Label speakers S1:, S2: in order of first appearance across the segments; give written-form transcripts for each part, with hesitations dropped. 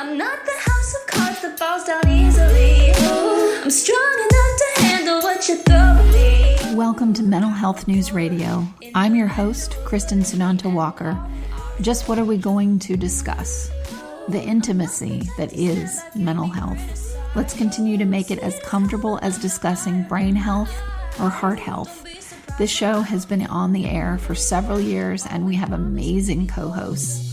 S1: I'm not the house of cards that falls down easily. I'm strong enough to handle what you throw at me.
S2: Welcome to Mental Health News Radio. I'm your host, Kristin Sunanta Walker. Just what are we going to discuss? The intimacy that is mental health. Let's continue to make it as comfortable as discussing brain health or heart health. This show has been on the air for several years and we have amazing co-hosts.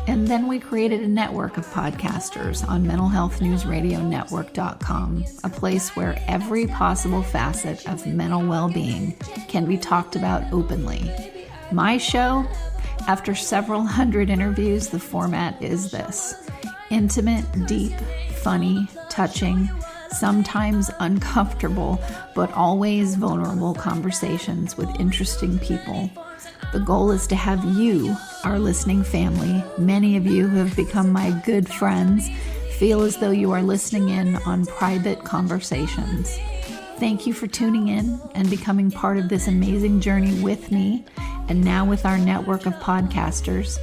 S2: And then we created a network of podcasters on mentalhealthnewsradionetwork.com, a place where every possible facet of mental well-being can be talked about openly. My show, after several hundred interviews, the format is this: intimate, deep, funny, touching, sometimes uncomfortable, but always vulnerable conversations with interesting people. The goal is to have you, our listening family, many of you who have become my good friends, feel as though you are listening in on private conversations. Thank you for tuning in and becoming part of this amazing journey with me, and now with our network of podcasters.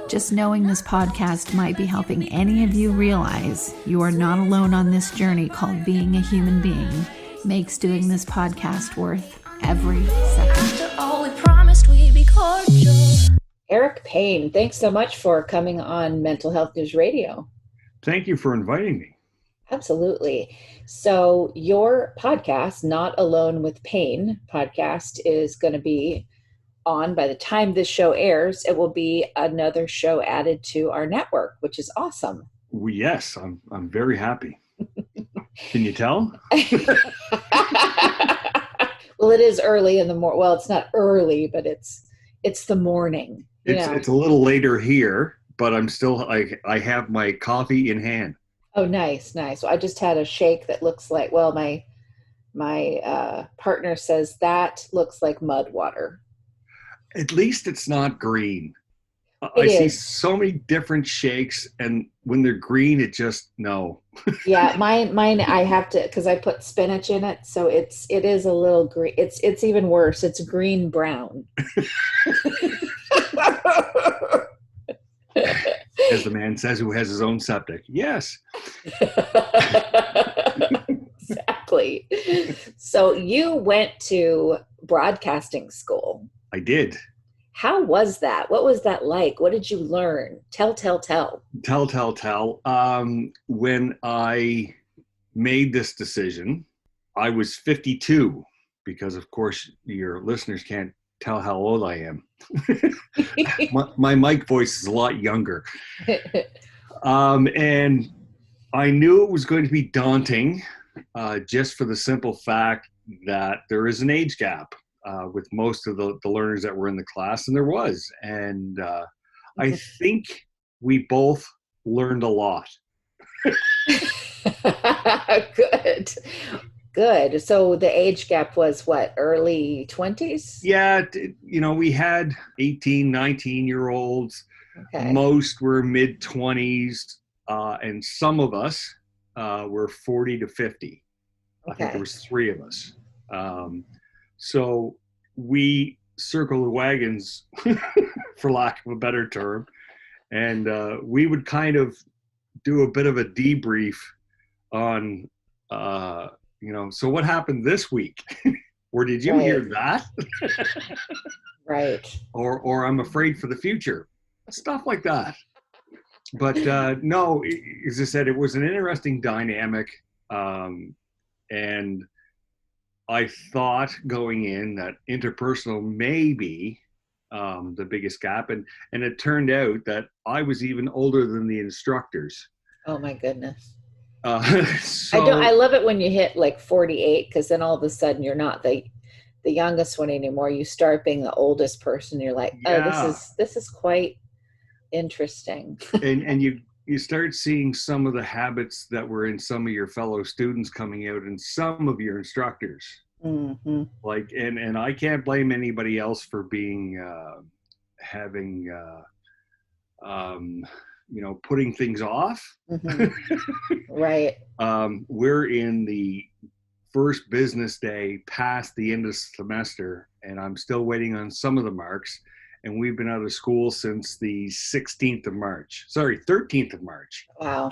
S2: Just knowing this podcast might be helping any of you realize you are not alone on this journey called being a human being makes doing this podcast worth every second.
S1: After all we promised, we'd be cordial.
S3: Eric Payne, thanks so much for coming on Mental Health News Radio.
S4: Thank you for inviting me.
S3: Absolutely. So your podcast, Not Alone with Pain podcast, is going to be on by the time this show airs. It will be another show added to our network, which is awesome.
S4: Well, yes, I'm very happy. Can you tell?
S3: Well, it is early in the morning. Well, it's not early, but it's the morning.
S4: It's a little later here, but I'm still, I have my coffee in hand.
S3: Oh, nice. Well, I just had a shake that looks like, well, my partner says that looks like mud water.
S4: At least it's not green.
S3: It
S4: I see
S3: is.
S4: so many different shakes, and when they're green, it just, no.
S3: Yeah, mine I have to, because I put spinach in it, so it is a little green. It's even worse. It's green brown.
S4: As the man says who has his own septic. Yes.
S3: Exactly. So you went to broadcasting school.
S4: I did.
S3: How was that? What was that like? What did you learn? Tell.
S4: Tell. When I made this decision, I was 52, because of course your listeners can't tell how old I am. my mic voice is a lot younger. And I knew it was going to be daunting, just for the simple fact that there is an age gap with most of the learners that were in the class, and there was. And I think we both learned a lot.
S3: Good. So the age gap was what, early 20s?
S4: Yeah, we had 18, 19-year-olds.
S3: Okay.
S4: Most were mid-20s, and some of us were 40 to 50. I think there was 3 of us. So we circled the wagons, for lack of a better term, and we would kind of do a bit of a debrief on, so what happened this week? Or did you hear that?
S3: Right.
S4: Or I'm afraid for the future. Stuff like that. But no, as I said, it was an interesting dynamic. And I thought going in that interpersonal may be the biggest gap. And it turned out that I was even older than the instructors.
S3: Oh my goodness.
S4: So,
S3: I love it when you hit like 48, because then all of a sudden you're not the youngest one anymore. You start being the oldest person. You're like, oh, this is quite interesting.
S4: and you start seeing some of the habits that were in some of your fellow students coming out in some of your instructors.
S3: Mm-hmm.
S4: Like, and I can't blame anybody else for being having putting things off.
S3: Mm-hmm. Right.
S4: We're in the first business day past the end of the semester, and I'm still waiting on some of the marks. and we've been out of school since the 13th of March.
S3: Wow.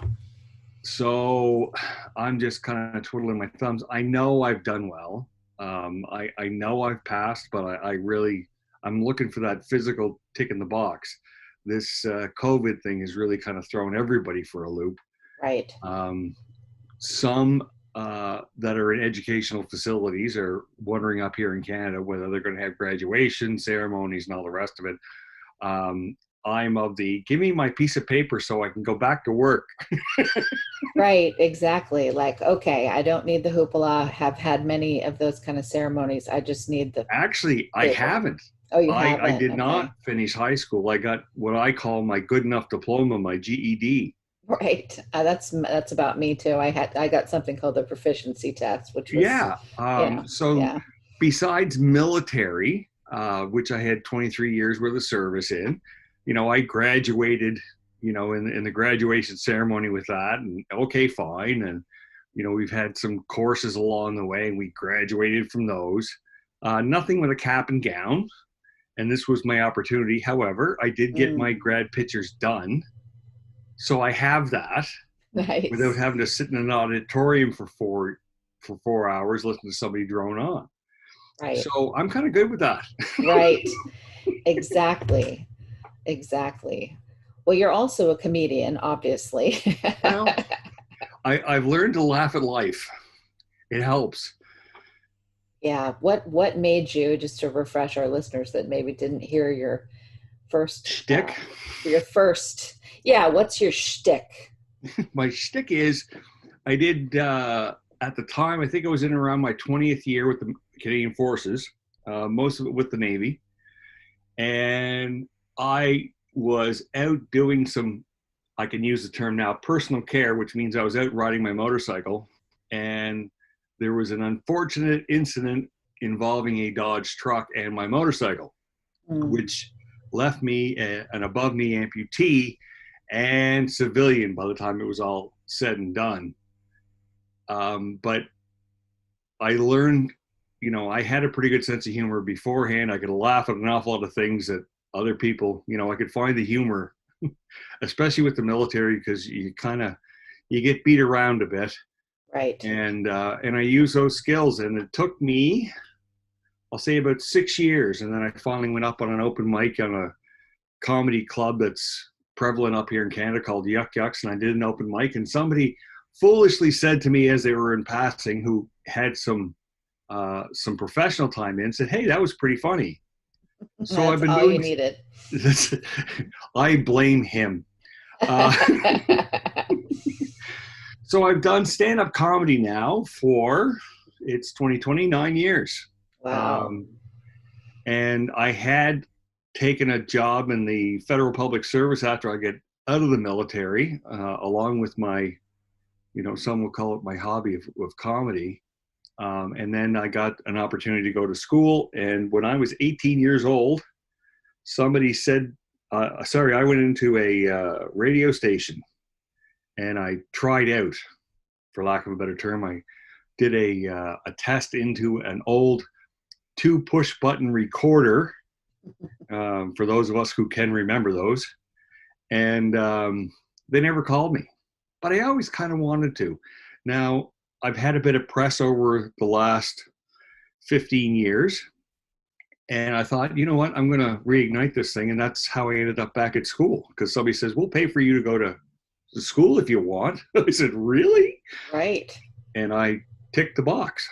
S4: So I'm just kind of twiddling my thumbs. I know I've done well. I know I've passed, but I'm looking for that physical tick in the box. This COVID thing has really kind of thrown everybody for a loop.
S3: Right.
S4: Some that are in educational facilities are wondering up here in Canada whether they're going to have graduation ceremonies and all the rest of it. I'm of the give me my piece of paper so I can go back to work.
S3: Right, exactly. Like, okay, I don't need the hoopla. Have had many of those kind of ceremonies. I just need the
S4: Actually, I
S3: paper.
S4: haven't.
S3: Oh, you haven't?
S4: I did
S3: Okay.
S4: not finish high school. I got what I call my good enough diploma, my GED.
S3: Right. That's about me too. I got something called the proficiency test, which was
S4: Yeah. So
S3: yeah.
S4: besides military, which I had 23 years worth of service in, I graduated, in the graduation ceremony with that, and okay, fine. And, we've had some courses along the way and we graduated from those. Nothing with a cap and gown. And this was my opportunity. However, I did get my grad pictures done. So I have that
S3: Nice.
S4: without having to sit in an auditorium for 4 hours listening to somebody drone on.
S3: Right.
S4: So I'm kind of good with that.
S3: Right. Exactly. Exactly. Well, you're also a comedian, obviously.
S4: Well, I've learned to laugh at life. It helps.
S3: Yeah. What made you, just to refresh our listeners that maybe didn't hear your first
S4: Shtick?
S3: Yeah, what's your shtick?
S4: My shtick is I did, at the time, I think I was in around my 20th year with the Canadian Forces, most of it with the Navy. And I was out doing some, I can use the term now, personal care, which means I was out riding my motorcycle. And there was an unfortunate incident involving a Dodge truck and my motorcycle, which left me an above knee amputee and civilian by the time it was all said and done. But I learned, I had a pretty good sense of humor beforehand. I could laugh at an awful lot of things that other people, I could find the humor, especially with the military, because you get beat around a bit.
S3: Right.
S4: And I use those skills, and it took me, I'll say about 6 years. And then I finally went up on an open mic on a comedy club that's prevalent up here in Canada called Yuck Yucks. And I did an open mic, and somebody foolishly said to me as they were in passing, who had some professional time in, said, "Hey, that was pretty funny." So
S3: That's
S4: I've been
S3: all
S4: doing,
S3: you needed.
S4: I blame him. So I've done stand-up comedy now it's 2020, 9 years.
S3: Wow.
S4: And I had taken a job in the federal public service after I get out of the military, along with my, some will call it my hobby of comedy. And then I got an opportunity to go to school. And when I was 18 years old, somebody said, I went into a radio station and I tried out, for lack of a better term. I did a test into an old 2 push button recorder, for those of us who can remember those. And they never called me, but I always kind of wanted to. Now, I've had a bit of press over the last 15 years. And I thought, you know what, I'm going to reignite this thing. And that's how I ended up back at school. Because somebody says, we'll pay for you to go to school if you want. I said, really?
S3: Right.
S4: And I ticked the box.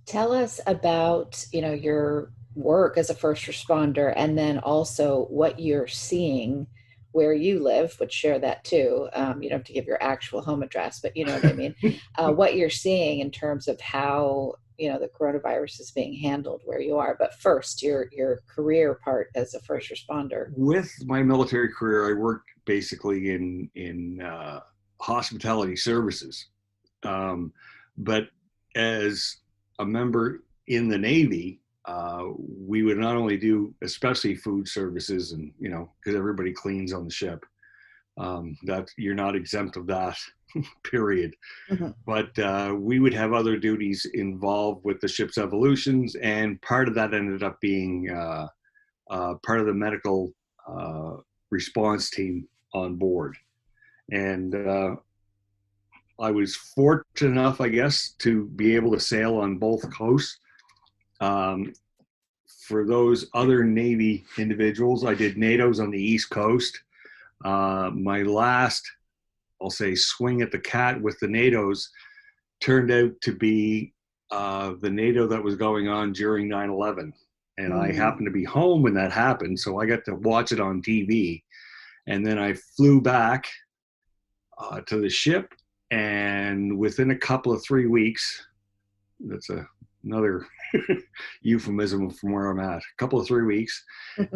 S3: Tell us about, your work as a first responder, and then also what you're seeing where you live, which share that too. You don't have to give your actual home address, but you know what I mean? What you're seeing in terms of how, the coronavirus is being handled where you are. But first, your career part as a first responder.
S4: With my military career, I worked basically in hospitality services. But as a member in the Navy, we would not only do especially food services, and because everybody cleans on the ship, that you're not exempt of that, period. Mm-hmm. But we would have other duties involved with the ship's evolutions, and part of that ended up being part of the medical response team on board. And I was fortunate enough, I guess, to be able to sail on both coasts. For those other Navy individuals, I did NATO's on the East Coast. My last, I'll say, swing at the cat with the NATO's turned out to be the NATO that was going on during 9/11. And I happened to be home when that happened, so I got to watch it on TV. And then I flew back to the ship, and within a couple of 3 weeks, that's another euphemism from where I'm at, a couple of 3 weeks,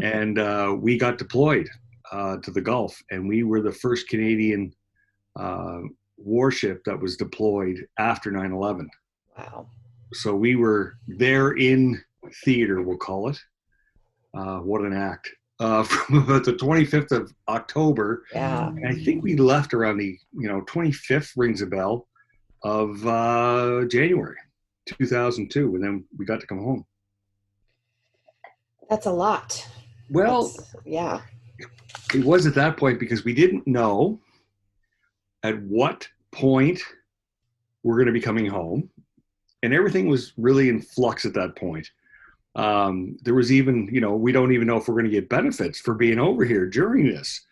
S4: and we got deployed to the Gulf, and we were the first Canadian warship that was deployed after 9/11.
S3: Wow.
S4: So we were there in theater, we'll call it. What an act. From about the 25th of October.
S3: Yeah.
S4: And I think we left around the 25th, rings a bell, of January 2002, and then we got to come home.
S3: That's a lot.
S4: Well,
S3: yeah.
S4: It was at that point because we didn't know at what point we're going to be coming home, and everything was really in flux at that point. There was even, we don't even know if we're going to get benefits for being over here during this.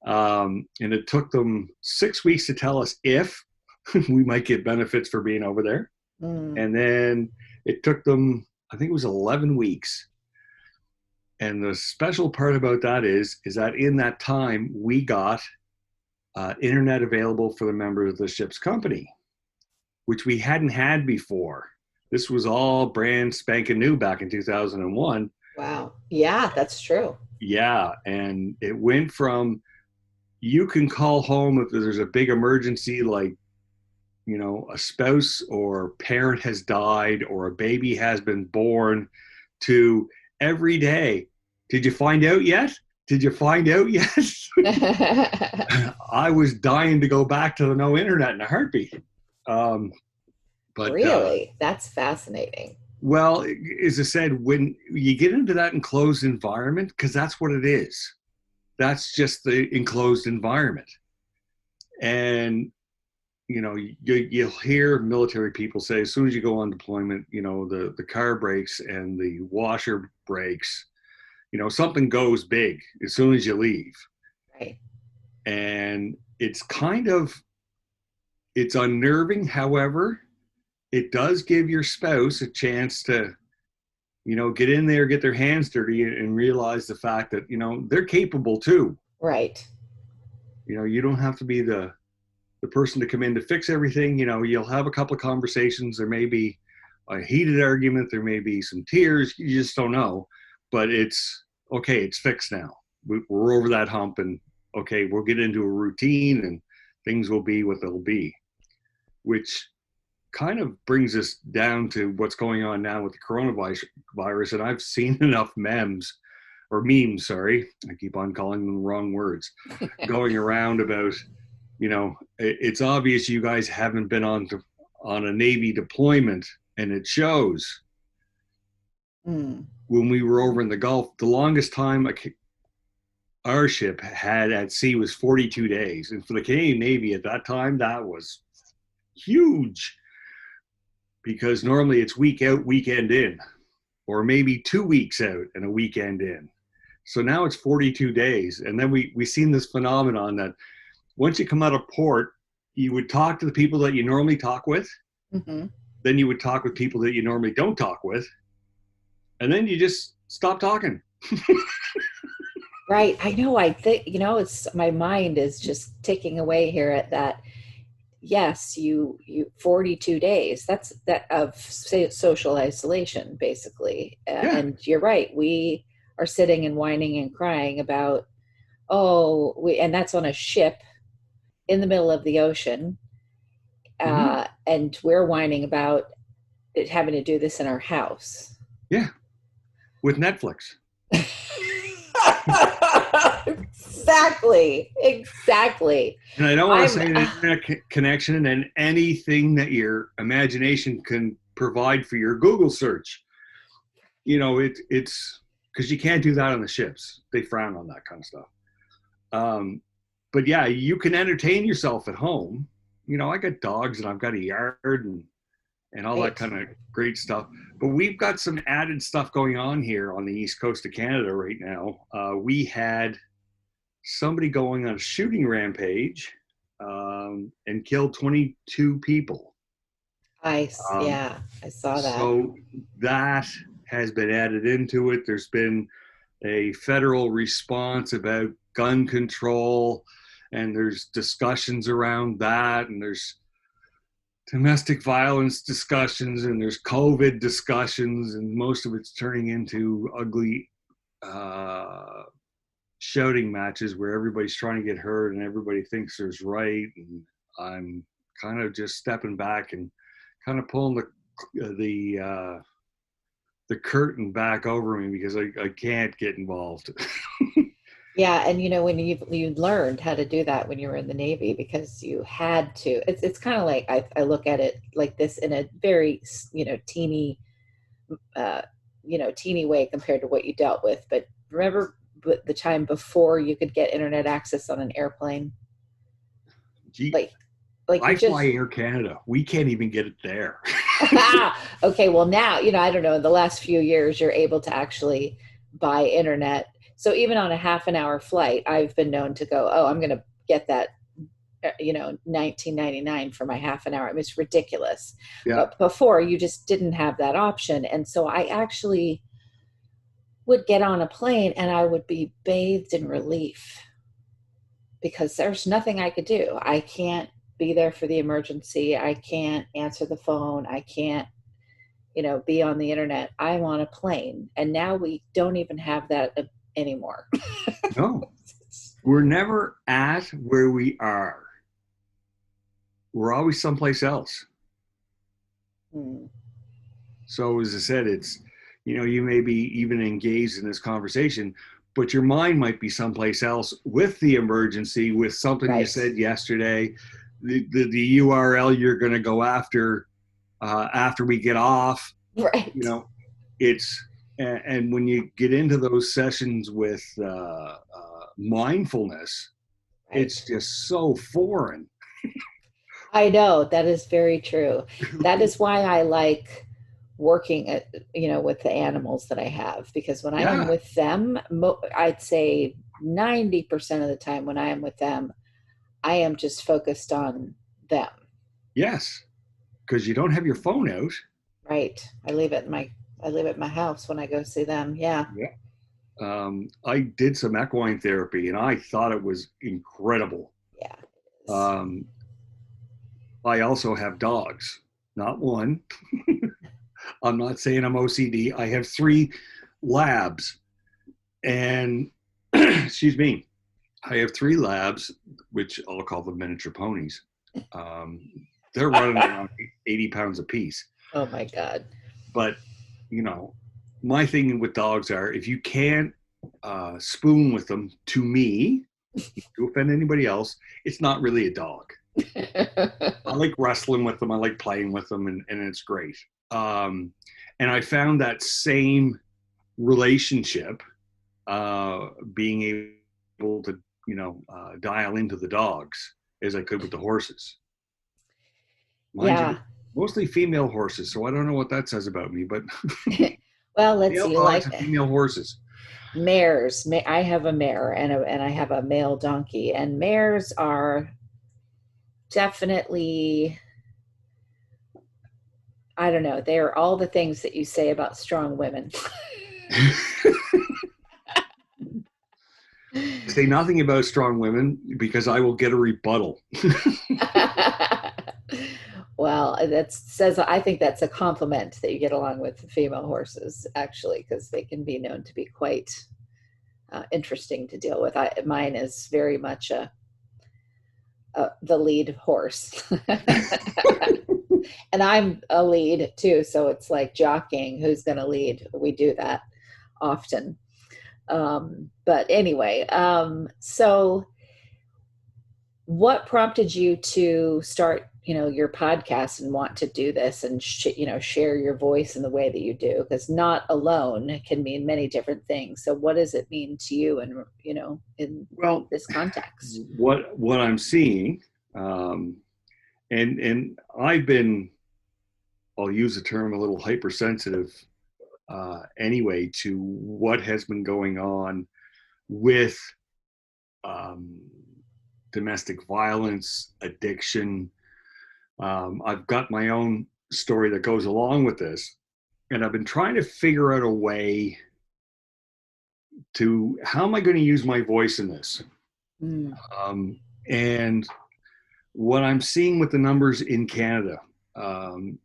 S4: And it took them 6 weeks to tell us if we might get benefits for being over there. And then it took them, I think it was 11 weeks. And the special part about that is that in that time, we got internet available for the members of the ship's company, which we hadn't had before. This was all brand spanking new back in 2001.
S3: Wow. Yeah, that's true.
S4: Yeah. And it went from, you can call home if there's a big emergency, like, a spouse or parent has died or a baby has been born, to every day, did you find out yet? Did you find out yet? I was dying to go back to the no internet in a heartbeat. But,
S3: really? That's fascinating.
S4: Well, as I said, when you get into that enclosed environment, because that's what it is. That's just the enclosed environment. And, you'll hear military people say, as soon as you go on deployment, the car breaks and the washer breaks. Something goes big as soon as you leave.
S3: Right.
S4: And it's it's unnerving. However, it does give your spouse a chance to, get in there, get their hands dirty, and realize the fact that, they're capable too.
S3: Right.
S4: You don't have to be the person to come in to fix everything. You'll have a couple of conversations. There may be a heated argument. There may be some tears. You just don't know. But it's okay. It's fixed now. We're over that hump, and okay, we'll get into a routine, and things will be what they'll be, which kind of brings us down to what's going on now with the coronavirus. And I've seen enough memes, sorry, I keep on calling them the wrong words, going around about, it's obvious you guys haven't been on a Navy deployment, and it shows. When we were over in the Gulf, the longest time our ship had at sea was 42 days. And for the Canadian Navy at that time, that was huge. Because normally it's week out, weekend in, or maybe 2 weeks out and a weekend in. So now it's 42 days. And then we've seen this phenomenon that once you come out of port, you would talk to the people that you normally talk with. Mm-hmm. Then you would talk with people that you normally don't talk with. And then you just stop talking.
S3: Right. I know. I think, it's, my mind is just ticking away here at that. Yes, you 42 days. That's that of social isolation, basically.
S4: Yeah.
S3: And you're right. We are sitting and whining and crying about, and that's on a ship in the middle of the ocean. And we're whining about it, having to do this in our house.
S4: Yeah. With Netflix.
S3: Exactly.
S4: And I don't want to say an internet connection and anything that your imagination can provide for your Google search. It's because you can't do that on the ships. They frown on that kind of stuff. But yeah, you can entertain yourself at home. I got dogs and I've got a yard and all that kind of great stuff. But we've got some added stuff going on here on the east coast of Canada right now. We had somebody going on a shooting rampage and killed 22 people.
S3: Yeah, I saw that.
S4: So that has been added into it. There's been a federal response about gun control, and there's discussions around that, and there's domestic violence discussions, and there's COVID discussions, and most of it's turning into ugly shouting matches where everybody's trying to get heard and everybody thinks there's right. And I'm kind of just stepping back and kind of pulling the curtain back over me because I can't get involved.
S3: Yeah, and when you learned how to do that when you were in the Navy because you had to. It's kind of like I look at it like this in a very teeny teeny way compared to what you dealt with. But remember the time before you could get internet access on an airplane?
S4: Gee,
S3: like
S4: I fly Air Canada. We can't even get it there.
S3: Okay, well now I don't know. In the last few years, you're able to actually buy internet. So even on a half an hour flight, I've been known to go, oh, I'm going to get that, $19.99 for my half an hour. I mean, it's ridiculous.
S4: Yeah.
S3: But before, you just didn't have that option. And so I actually would get on a plane and I would be bathed in relief because there's nothing I could do. I can't be there for the emergency. I can't answer the phone. I can't, be on the internet. I'm on a plane. And now we don't even have that anymore.
S4: No, we're never at where we are. We're always someplace else. So as I said, it's you may be even engaged in this conversation, but your mind might be someplace else with the emergency, with something you said yesterday, the URL you're going to go after we get off.
S3: Right.
S4: It's and when you get into those sessions with mindfulness, it's just so foreign.
S3: I know, that is very true. That is why I like working with the animals that I have, because when I am with them, I'd say 90% of the time when I am with them, I am just focused on them.
S4: Yes, because you don't have your phone out.
S3: Right. I leave it at my house when I go see them. Yeah.
S4: I did some equine therapy and I thought it was incredible.
S3: Yeah.
S4: I also have dogs, not one. I'm not saying I'm OCD. I have 3 labs and excuse me. I have 3 labs, which I'll call them miniature ponies. They're running around 80 pounds a piece.
S3: Oh my God.
S4: But, my thing with dogs are if you can't spoon with them, to me, to offend anybody else, it's not really a dog. I like wrestling with them. I like playing with them, and it's great. And I found that same relationship being able to, dial into the dogs as I could with the horses. Mind you, mostly female horses, so I don't know what that says about me, but
S3: well, let's see, like
S4: female horses.
S3: Mares. I have a mare and I have a male donkey, and mares are definitely, I don't know, they are all the things that you say about strong women.
S4: Say nothing about strong women because I will get a rebuttal.
S3: Well, I think that's a compliment that you get along with female horses, actually, because they can be known to be quite interesting to deal with. Mine is very much the lead horse. And I'm a lead too, so it's like jockeying who's going to lead. We do that often. But anyway, so what prompted you to start your podcast and want to do this and share your voice in the way that you do, because not alone can mean many different things. So what does it mean to you, and in this context?
S4: What I'm seeing, and I've been, I'll use the term, a little hypersensitive anyway to what has been going on with domestic violence, addiction. I've got my own story that goes along with this, and I've been trying to figure out a way to, how am I going to use my voice in this? And what I'm seeing with the numbers in Canada, and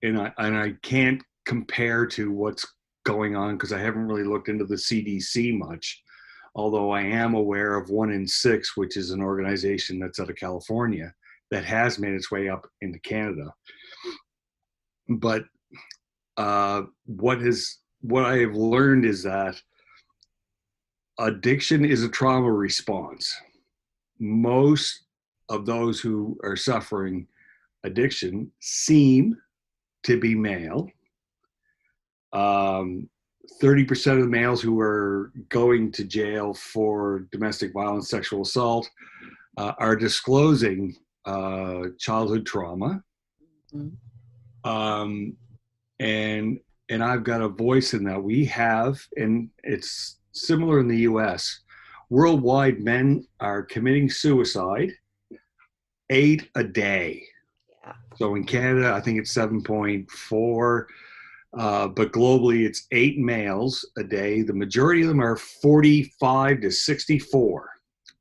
S4: I can't compare to what's going on because I haven't really looked into the CDC much, although I am aware of 1 in 6, which is an organization that's out of California that has made its way up into Canada. But what I have learned is that addiction is a trauma response. Most of those who are suffering addiction seem to be male. 30% of the males who are going to jail for domestic violence, sexual assault, are disclosing childhood trauma. And I've got a voice in that. We have, and it's similar in the US, worldwide, men are committing suicide 8 a day.
S3: Yeah.
S4: So in Canada, I think it's 7.4, but globally it's 8 males a day. The majority of them are 45 to 64.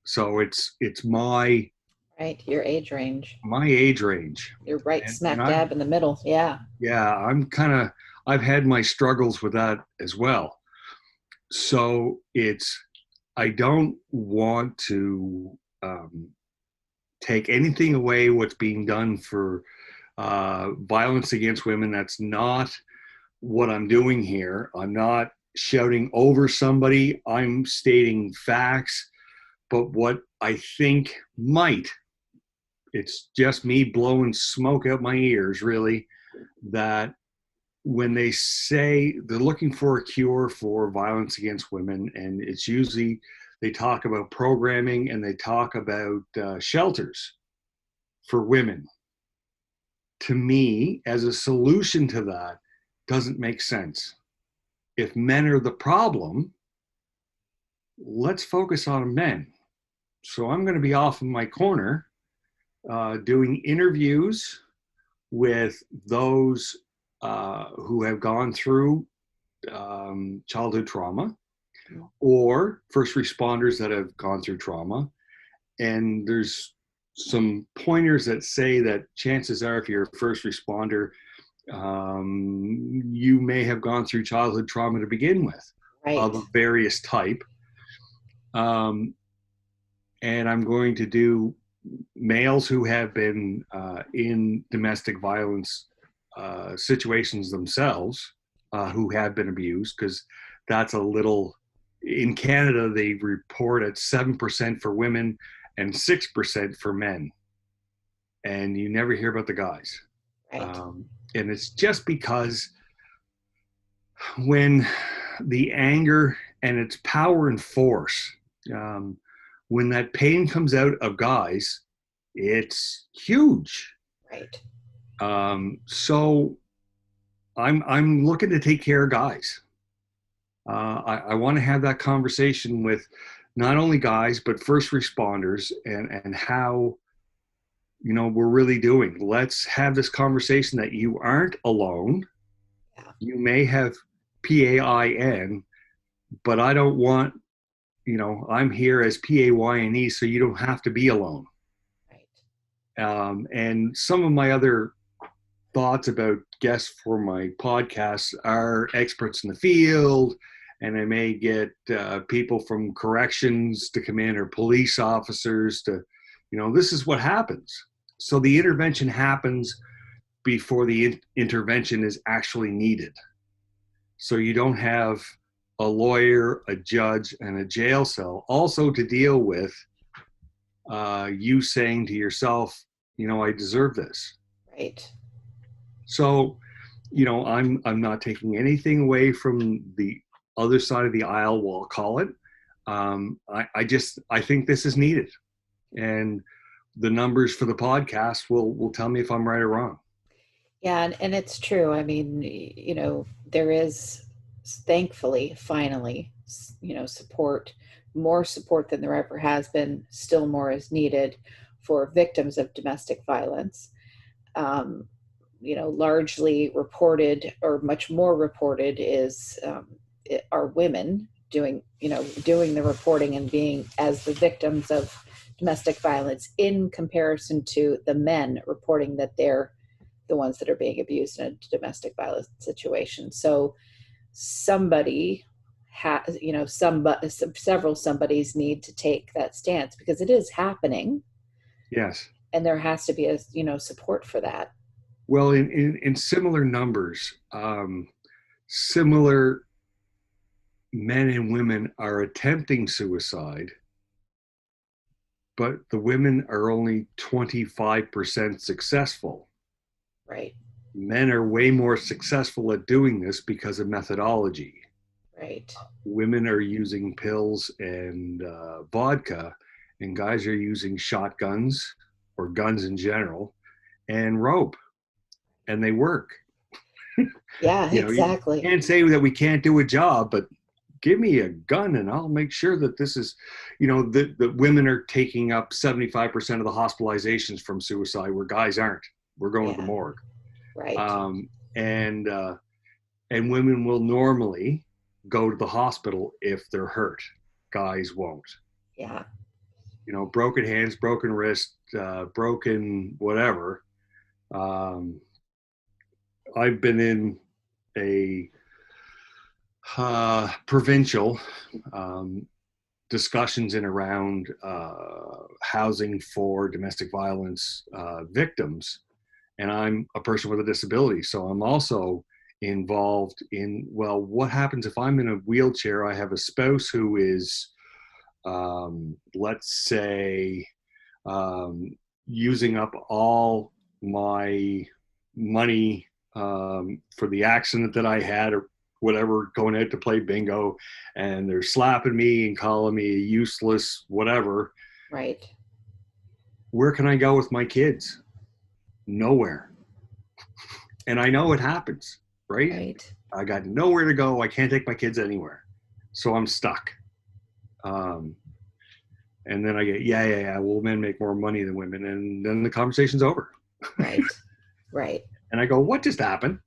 S4: So it's my
S3: right, your age range.
S4: My age range.
S3: You're right, smack dab in the middle. Yeah.
S4: Yeah, I've had my struggles with that as well. So I don't want to take anything away what's being done for violence against women. That's not what I'm doing here. I'm not shouting over somebody. I'm stating facts. But what I think it's just me blowing smoke out my ears, really, that when they say they're looking for a cure for violence against women, and it's usually, they talk about programming and they talk about shelters for women. To me, as a solution to that, doesn't make sense. If men are the problem, let's focus on men. So I'm going to be off in my corner doing interviews with those who have gone through childhood trauma, or first responders that have gone through trauma. And there's some pointers that say that chances are, if you're a first responder, you may have gone through childhood trauma to begin with,
S3: right,
S4: of various type. And I'm going to do males who have been in domestic violence situations themselves, who have been abused, because that's a little, in Canada, they report at 7% for women and 6% for men. And you never hear about the guys.
S3: Right.
S4: And it's just because when the anger and its power and force, when that pain comes out of guys, it's huge.
S3: Right.
S4: So I'm looking to take care of guys. I want to have that conversation with not only guys, but first responders, and how, we're really doing. Let's have this conversation that you aren't alone.
S3: Yeah.
S4: You may have PAIN, but I don't want, I'm here as PAYNE, so you don't have to be alone.
S3: Right.
S4: And some of my other thoughts about guests for my podcast are experts in the field, and I may get people from corrections to come in, or police officers to, this is what happens. So the intervention happens before the intervention is actually needed. So you don't have a lawyer, a judge, and a jail cell also to deal with you saying to yourself, I deserve this.
S3: Right.
S4: So, I'm not taking anything away from the other side of the aisle, we'll call it. I think this is needed, and the numbers for the podcast will tell me if I'm right or wrong.
S3: Yeah, and it's true. I mean, there is, thankfully, finally, support, more support than there ever has been. Still more is needed for victims of domestic violence. Largely reported, or much more reported, is are women doing the reporting and being as the victims of domestic violence, in comparison to the men reporting that they're the ones that are being abused in a domestic violence situation. So somebody has, several somebodies need to take that stance, because it is happening.
S4: Yes.
S3: And there has to be a, support for that.
S4: Well, in similar numbers, similar men and women are attempting suicide, but the women are only 25% successful.
S3: Right.
S4: Men are way more successful at doing this because of methodology.
S3: Right.
S4: Women are using pills and vodka, and guys are using shotguns or guns in general and rope, and they work.
S3: Yeah, exactly.
S4: You can't say that we can't do a job, but give me a gun and I'll make sure that this is, the women are taking up 75% of the hospitalizations from suicide, where guys aren't. We're going to the morgue.
S3: Right.
S4: And women will normally go to the hospital if they're hurt. Guys won't.
S3: Yeah.
S4: Broken hands, broken wrist, broken whatever. I've been in a provincial discussions in around housing for domestic violence victims, and I'm a person with a disability, so I'm also involved in, well, what happens if I'm in a wheelchair? I have a spouse who is, let's say, using up all my money for the accident that I had, or whatever, going out to play bingo, and they're slapping me and calling me useless, whatever.
S3: Right.
S4: Where can I go with my kids? Nowhere. And I know it happens, right?
S3: Right.
S4: I got nowhere to go. I can't take my kids anywhere. So I'm stuck. And then I get, well, men make more money than women. And then the conversation's over.
S3: Right. Right.
S4: And I go, what just happened?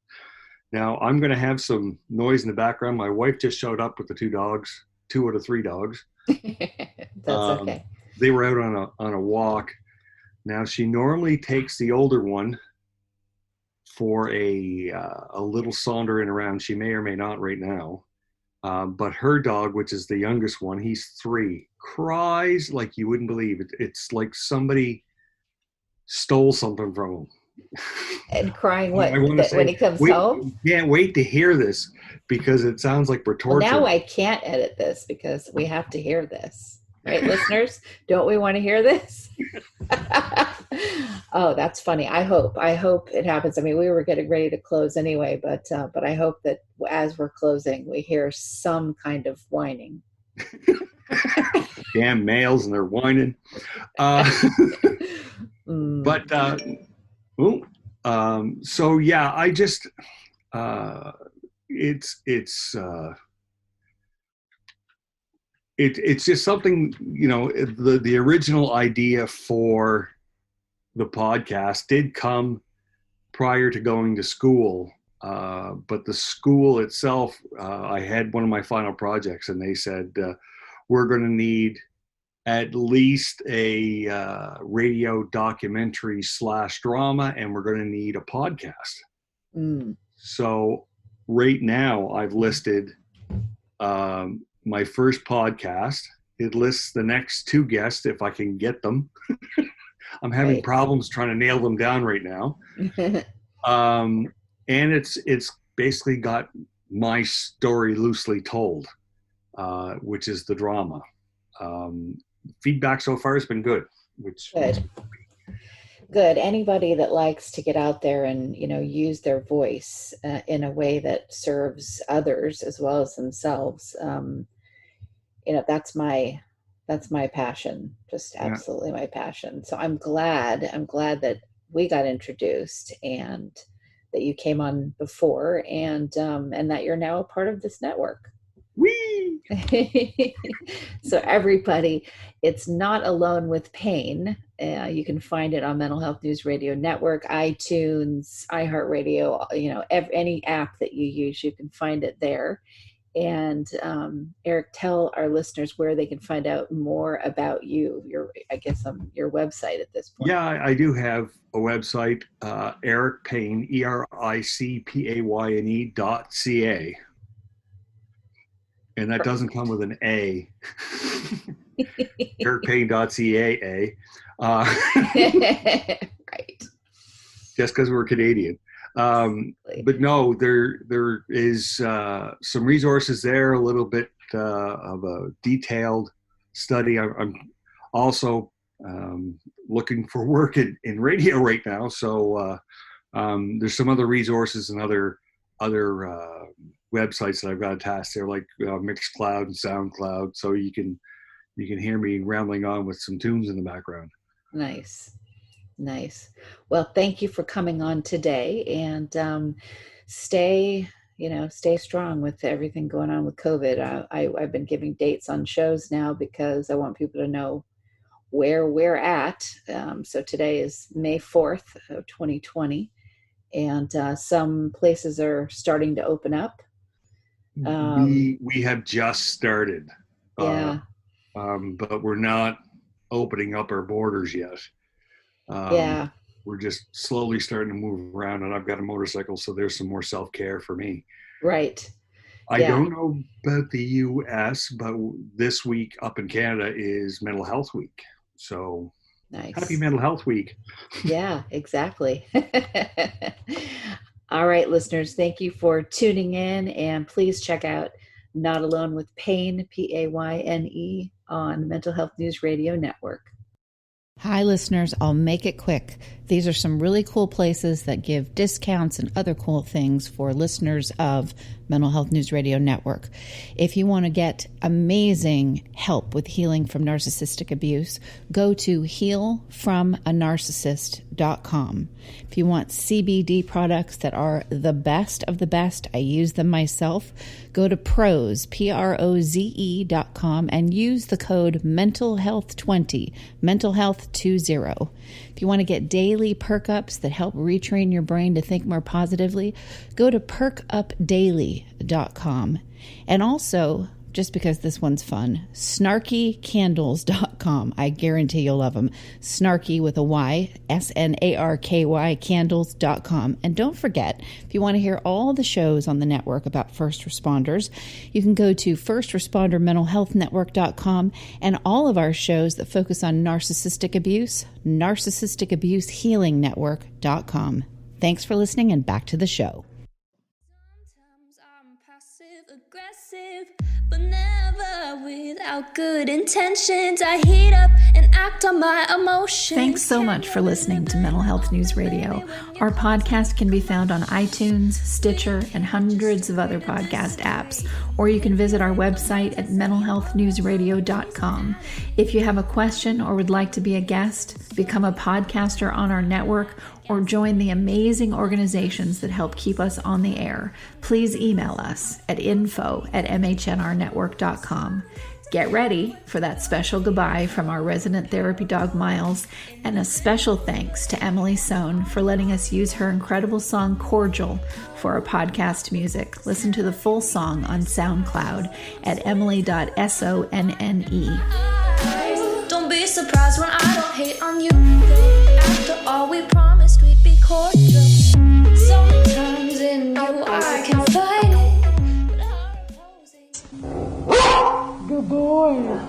S4: Now I'm going to have some noise in the background. My wife just showed up with the 2 dogs, 2 out of 3 dogs.
S3: That's okay.
S4: They were out on a walk. Now she normally takes the older one for a little sauntering around. She may or may not right now. But her dog, which is the youngest one, he's 3, cries like you wouldn't believe it. It's like somebody stole something from him.
S3: And crying when he comes home?
S4: Can't wait to hear this, because it sounds like we're tortured.
S3: Well, now I can't edit this because we have to hear this. Right, listeners? Don't we want to hear this? Oh, that's funny. I hope it happens. I mean, we were getting ready to close anyway, but I hope that as we're closing, we hear some kind of whining.
S4: Damn males, and they're whining. But so yeah, I just it's just something, the original idea for the podcast did come prior to going to school, but the school itself, I had one of my final projects, and they said, we're going to need at least a radio documentary / drama, and we're going to need a podcast. So right now I've listed my first podcast. It lists the next 2 guests if I can get them. I'm having problems trying to nail them down right now. And it's basically got my story loosely told, which is the drama. Feedback so far has been good.
S3: Good. Good. Anybody that likes to get out there and, use their voice in a way that serves others as well as themselves, that's my passion, just absolutely my passion. So I'm glad that we got introduced and that you came on before and that you're now a part of this network.
S4: Whee!
S3: So everybody, it's Not Alone with Pain. You can find it on Mental Health News Radio Network, iTunes, iHeartRadio, any app that you use, you can find it there. And Eric, tell our listeners where they can find out more about you, your website at this point.
S4: Yeah, I do have a website, Eric Payne, EricPayne.ca. And that doesn't come with an A. EricPayne.ca.
S3: Right.
S4: Just because we're Canadian. But no, there is some resources there, a little bit of a detailed study. I'm also looking for work in radio right now. So there's some other resources and other websites that I've got attached there, like Mixcloud and SoundCloud. So you can hear me rambling on with some tunes in the background. Nice.
S3: Well, thank you for coming on today, and stay strong with everything going on with COVID. I've been giving dates on shows now because I want people to know where we're at. So today is May 4th of 2020, and some places are starting to open up.
S4: We have just started.
S3: Yeah.
S4: But we're not opening up our borders yet. We're just slowly starting to move around, and I've got a motorcycle, so there's some more self-care for me.
S3: Right.
S4: I don't know about the US, but this week up in Canada is Mental Health Week. So
S3: nice.
S4: Happy Mental Health Week.
S3: Yeah, exactly. All right, listeners, thank you for tuning in, and please check out Not Alone with Pain, Payne, on Mental Health News Radio Network.
S2: Hi, listeners. I'll make it quick. These are some really cool places that give discounts and other cool things for listeners of Mental Health News Radio Network. If you want to get amazing help with healing from narcissistic abuse, go to healfromanarcissist.com. If you want CBD products that are the best of the best, I use them myself, go to Proze, PROZE.com, and use the code mentalhealth20, mentalhealth20. If you want to get daily perk ups that help retrain your brain to think more positively, go to perkupdaily.com. And also, just because this one's fun, snarkycandles.com. I guarantee you'll love them. Snarky with a Y, SNARKY, candles.com. And don't forget, if you want to hear all the shows on the network about first responders, you can go to firstrespondermentalhealthnetwork.com, and all of our shows that focus on narcissistic abuse, narcissisticabusehealingnetwork.com. Thanks for listening, and back to the show.
S1: Sometimes I'm passive aggressive, but never without good intentions. I heat up and act on my emotions.
S2: Thanks so much for listening to Mental Health News Radio. Our podcast can be found on iTunes, Stitcher, and hundreds of other podcast apps, or you can visit our website at mentalhealthnewsradio.com. If you have a question or would like to be a guest, become a podcaster on our network, or join the amazing organizations that help keep us on the air, please email us at info@mhnrnetwork.com. Get ready for that special goodbye from our resident therapy dog, Miles, and a special thanks to Emily Sohn for letting us use her incredible song, Cordial, for our podcast music. Listen to the full song on SoundCloud at emily.sonne.
S1: Don't be surprised when I don't hate on you. After all, we promised we'd be cordial. Sometimes in you I can fight it, but I'm opposing.
S5: Good boy.